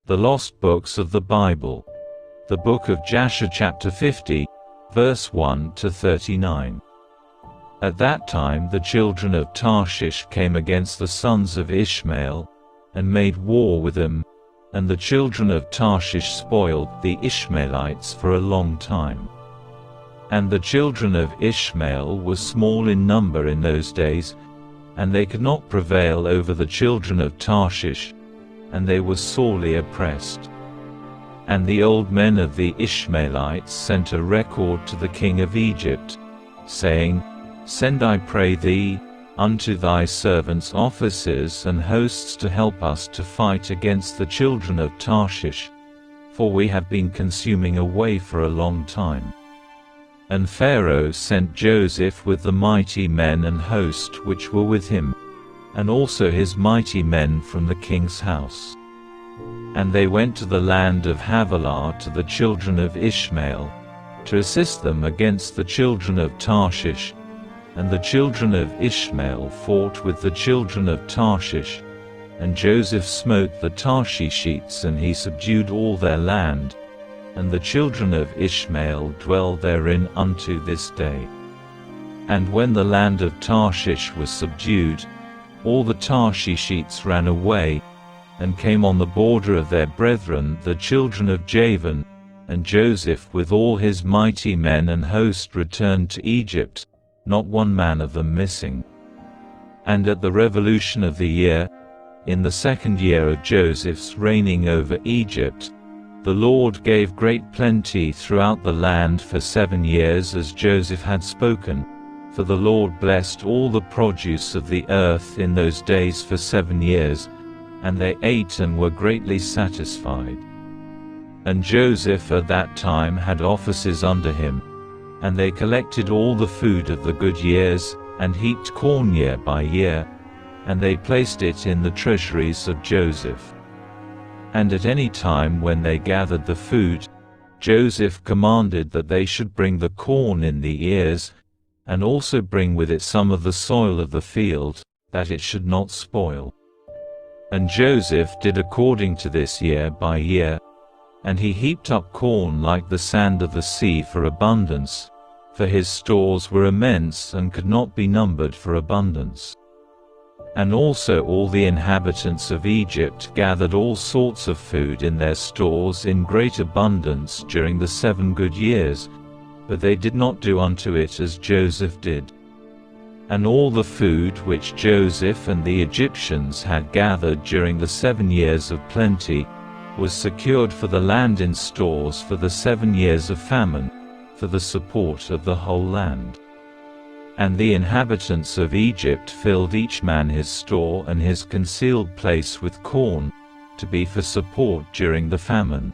The Lost Books of the Bible. The Book of Jasher chapter 50, verse 1 to 39. At that time the children of Tarshish came against the sons of Ishmael, and made war with them, and the children of Tarshish spoiled the Ishmaelites for a long time. And the children of Ishmael were small in number in those days, and they could not prevail over the children of Tarshish, and they were sorely oppressed. And the old men of the Ishmaelites sent a record to the king of Egypt, saying, Send, I pray thee, unto thy servants officers and hosts to help us to fight against the children of Tarshish, for we have been consuming away for a long time. And Pharaoh sent Joseph with the mighty men and host which were with him, and also his mighty men from the king's house. And they went to the land of Havilah to the children of Ishmael, to assist them against the children of Tarshish. And the children of Ishmael fought with the children of Tarshish, and Joseph smote the Tarshishites, and he subdued all their land, and the children of Ishmael dwell therein unto this day. And when the land of Tarshish was subdued, all the Tarshishites ran away, and came on the border of their brethren the children of Javan, and Joseph with all his mighty men and host returned to Egypt, not one man of them missing. And at the revolution of the year, in the 2nd year of Joseph's reigning over Egypt, the Lord gave great plenty throughout the land for 7 years as Joseph had spoken, for the Lord blessed all the produce of the earth in those days for 7 years, and they ate and were greatly satisfied. And Joseph at that time had officers under him, and they collected all the food of the good years, and heaped corn year by year, and they placed it in the treasuries of Joseph. And at any time when they gathered the food, Joseph commanded that they should bring the corn in the ears, and also bring with it some of the soil of the field, that it should not spoil. And Joseph did according to this year by year, and he heaped up corn like the sand of the sea for abundance, for his stores were immense and could not be numbered for abundance. And also all the inhabitants of Egypt gathered all sorts of food in their stores in great abundance during the 7 good years, but they did not do unto it as Joseph did. And all the food which Joseph and the Egyptians had gathered during the 7 years of plenty was secured for the land in stores for the 7 years of famine, for the support of the whole land. And the inhabitants of Egypt filled each man his store and his concealed place with corn, to be for support during the famine.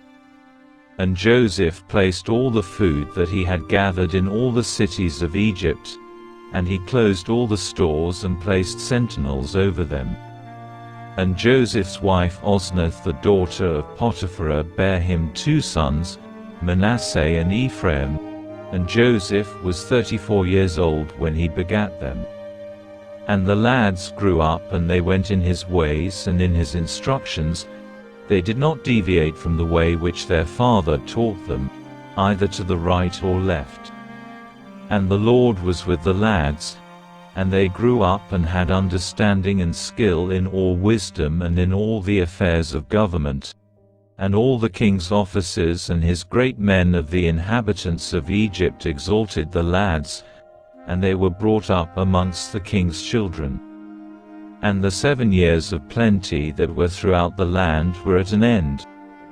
And Joseph placed all the food that he had gathered in all the cities of Egypt, and he closed all the stores and placed sentinels over them. And Joseph's wife Osnath the daughter of Potiphar bare him 2 sons, Manasseh and Ephraim, and Joseph was 34 years old when he begat them. And the lads grew up, and they went in his ways and in his instructions. They did not deviate from the way which their father taught them, either to the right or left. And the Lord was with the lads, and they grew up and had understanding and skill in all wisdom and in all the affairs of government. And all the king's officers and his great men of the inhabitants of Egypt exalted the lads, and they were brought up amongst the king's children. And the 7 years of plenty that were throughout the land were at an end,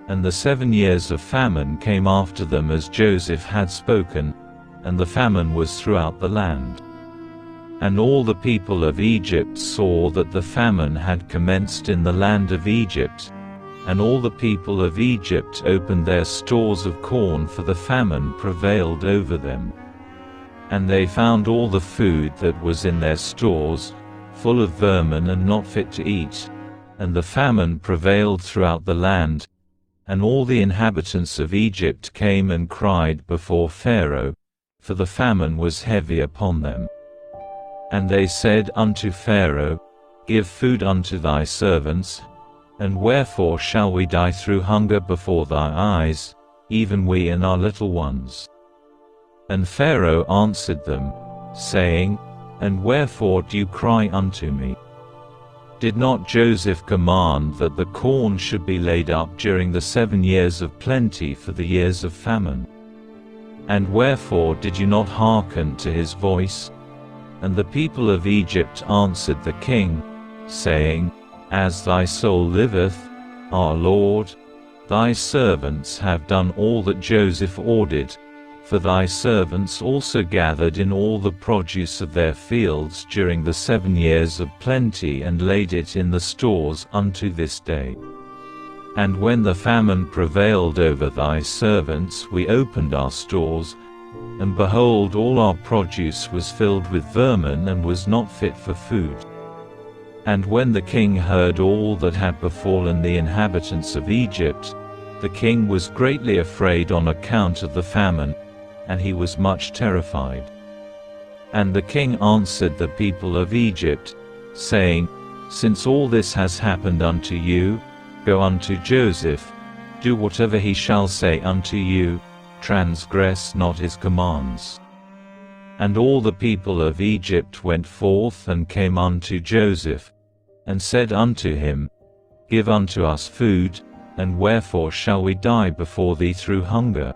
and the 7 years of famine came after them as Joseph had spoken, and the famine was throughout the land. And all the people of Egypt saw that the famine had commenced in the land of Egypt, and all the people of Egypt opened their stores of corn, for the famine prevailed over them. And they found all the food that was in their stores, full of vermin and not fit to eat, and the famine prevailed throughout the land. And all the inhabitants of Egypt came and cried before Pharaoh, for the famine was heavy upon them. And they said unto Pharaoh, Give food unto thy servants. And wherefore shall we die through hunger before thy eyes, even we and our little ones? And Pharaoh answered them, saying, And wherefore do you cry unto me? Did not Joseph command that the corn should be laid up during the 7 years of plenty for the years of famine? And wherefore did you not hearken to his voice? And the people of Egypt answered the king, saying, As thy soul liveth, our Lord, thy servants have done all that Joseph ordered, for thy servants also gathered in all the produce of their fields during the 7 years of plenty and laid it in the stores unto this day. And when the famine prevailed over thy servants, we opened our stores, and behold, all our produce was filled with vermin and was not fit for food. And when the king heard all that had befallen the inhabitants of Egypt, the king was greatly afraid on account of the famine, and he was much terrified. And the king answered the people of Egypt, saying, Since all this has happened unto you, go unto Joseph, do whatever he shall say unto you, transgress not his commands. And all the people of Egypt went forth and came unto Joseph, and said unto him, Give unto us food, and wherefore shall we die before thee through hunger?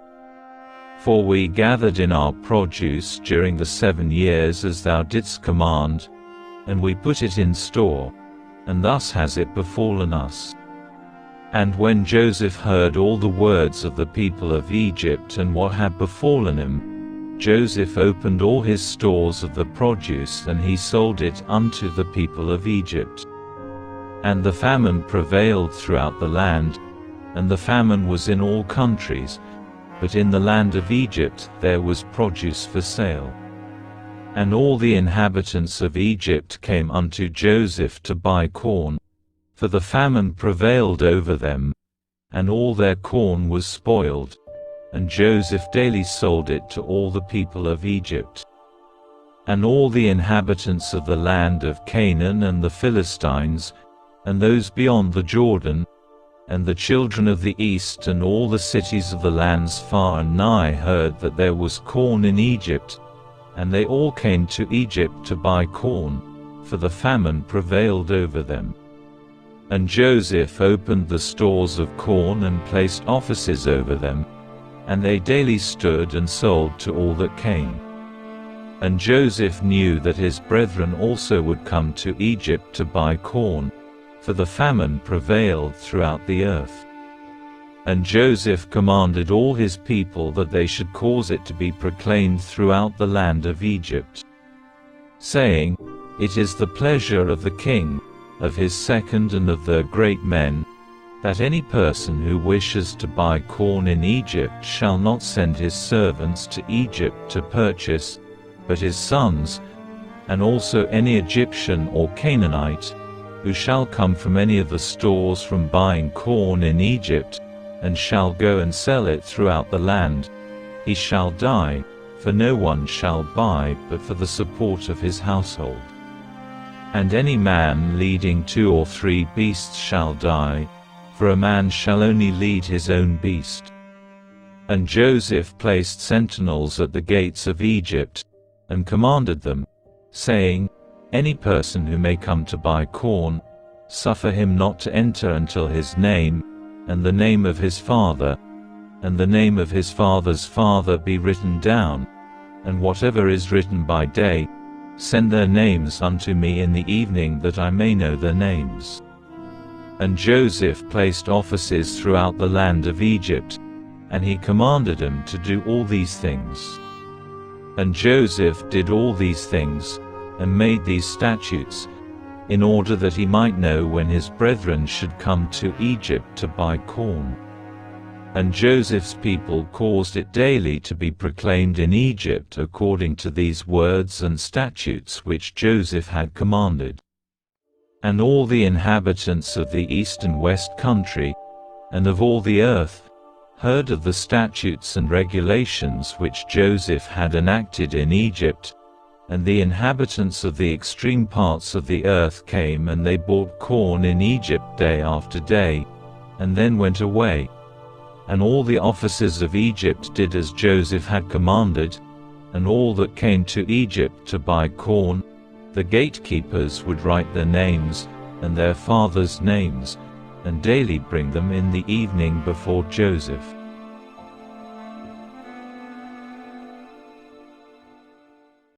For we gathered in our produce during the 7 years as thou didst command, and we put it in store, and thus has it befallen us. And when Joseph heard all the words of the people of Egypt and what had befallen him, Joseph opened all his stores of the produce, and he sold it unto the people of Egypt. And the famine prevailed throughout the land, and the famine was in all countries, but in the land of Egypt there was produce for sale. And all the inhabitants of Egypt came unto Joseph to buy corn, for the famine prevailed over them, and all their corn was spoiled, and Joseph daily sold it to all the people of Egypt. And all the inhabitants of the land of Canaan and the Philistines, and those beyond the Jordan, and the children of the east and all the cities of the lands far and nigh heard that there was corn in Egypt, and they all came to Egypt to buy corn, for the famine prevailed over them. And Joseph opened the stores of corn and placed officers over them, and they daily stood and sold to all that came. And Joseph knew that his brethren also would come to Egypt to buy corn, for the famine prevailed throughout the earth. And Joseph commanded all his people that they should cause it to be proclaimed throughout the land of Egypt, saying, It is the pleasure of the king, of his second and of the great men, that any person who wishes to buy corn in Egypt shall not send his servants to Egypt to purchase, but his sons, and also any Egyptian or Canaanite, who shall come from any of the stores from buying corn in Egypt, and shall go and sell it throughout the land, he shall die, for no one shall buy but for the support of his household. And any man leading 2 or 3 beasts shall die, for a man shall only lead his own beast. And Joseph placed sentinels at the gates of Egypt, and commanded them, saying, Any person who may come to buy corn, suffer him not to enter until his name, and the name of his father, and the name of his father's father be written down, and whatever is written by day, send their names unto me in the evening, that I may know their names. And Joseph placed officers throughout the land of Egypt, and he commanded them to do all these things. And Joseph did all these things, and made these statutes, in order that he might know when his brethren should come to Egypt to buy corn. And Joseph's people caused it daily to be proclaimed in Egypt according to these words and statutes which Joseph had commanded. And all the inhabitants of the east and west country, and of all the earth, heard of the statutes and regulations which Joseph had enacted in Egypt, And the inhabitants of the extreme parts of the earth came, and they bought corn in Egypt day after day, and then went away. And all the officers of Egypt did as Joseph had commanded, and all that came to Egypt to buy corn, the gatekeepers would write their names, and their fathers' names, and daily bring them in the evening before Joseph.